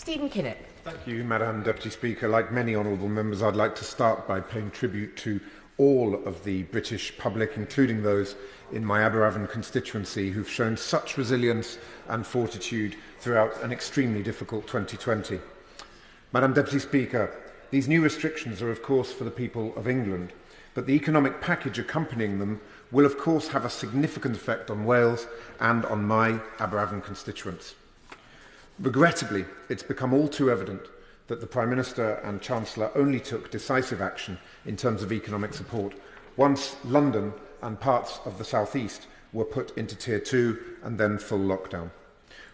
Stephen Kinnock. Thank you, Madam Deputy Speaker. Like many honourable members, I'd like to start by paying tribute to all of the British public, including those in my Aberavon constituency, who've shown such resilience and fortitude throughout an extremely difficult 2020. Madam Deputy Speaker, these new restrictions are of course for the people of England, but the economic package accompanying them will of course have a significant effect on Wales and on my Aberavon constituents. Regrettably, it's become all too evident that the Prime Minister and Chancellor only took decisive action in terms of economic support once London and parts of the South East were put into Tier 2 and then full lockdown.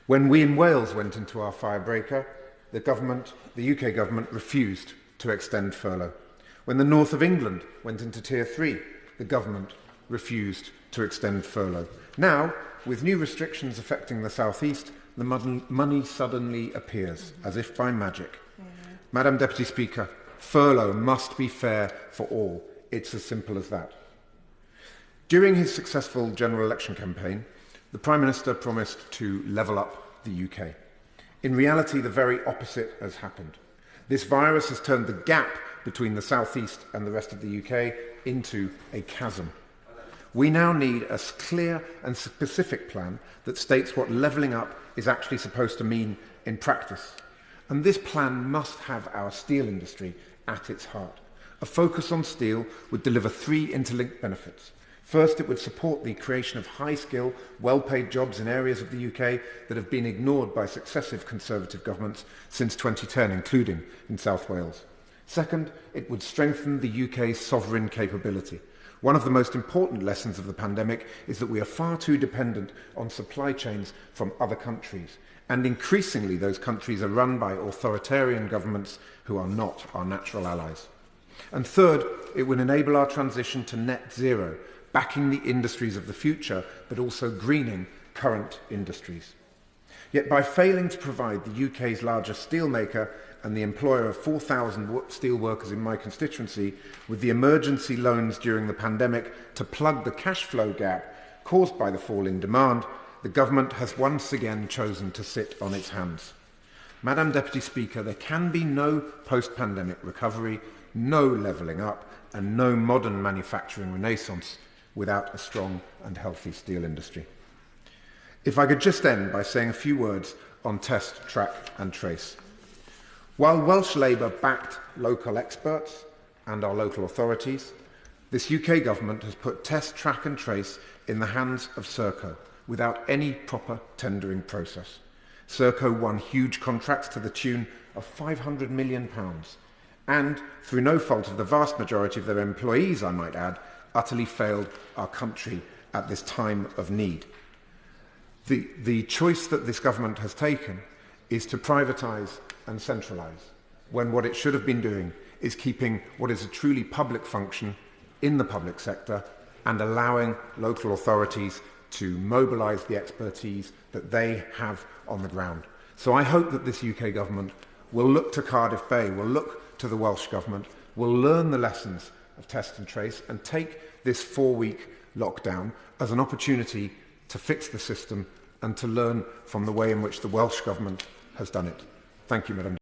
When we in Wales went into our firebreaker, the UK government refused to extend furlough. When the north of England went into Tier 3, the government refused to extend furlough. Now, with new restrictions affecting the South East, the money suddenly appears, as if by magic. Madam Deputy Speaker, furlough must be fair for all. It's as simple as that. During his successful general election campaign, the Prime Minister promised to level up the UK. In reality, the very opposite has happened. This virus has turned the gap between the South East and the rest of the UK into a chasm. We now need a clear and specific plan that states what levelling up is actually supposed to mean in practice. And this plan must have our steel industry at its heart. A focus on steel would deliver three interlinked benefits. First, it would support the creation of high-skill, well-paid jobs in areas of the UK that have been ignored by successive Conservative governments since 2010, including in South Wales. Second, it would strengthen the UK's sovereign capability. One of the most important lessons of the pandemic is that we are far too dependent on supply chains from other countries, and increasingly those countries are run by authoritarian governments who are not our natural allies. And third, it would enable our transition to net zero, backing the industries of the future, but also greening current industries. Yet by failing to provide the UK's largest steelmaker and the employer of 4,000 steel workers in my constituency with the emergency loans during the pandemic to plug the cash flow gap caused by the fall in demand, the government has once again chosen to sit on its hands. Madam Deputy Speaker, there can be no post-pandemic recovery, no levelling up, and no modern manufacturing renaissance without a strong and healthy steel industry. If I could just end by saying a few words on test, track and trace. While Welsh Labour backed local experts and our local authorities, this UK government has put test, track and trace in the hands of Serco without any proper tendering process. Serco won huge contracts to the tune of £500 million and, through no fault of the vast majority of their employees, I might add, utterly failed our country at this time of need. The choice that this government has taken is to privatise and centralise, when what it should have been doing is keeping what is a truly public function in the public sector and allowing local authorities to mobilise the expertise that they have on the ground. So I hope that this UK government will look to Cardiff Bay, will look to the Welsh government, will learn the lessons of test and trace and take this 4-week lockdown as an opportunity to fix the system and to learn from the way in which the Welsh government has done it. Thank you, Madam.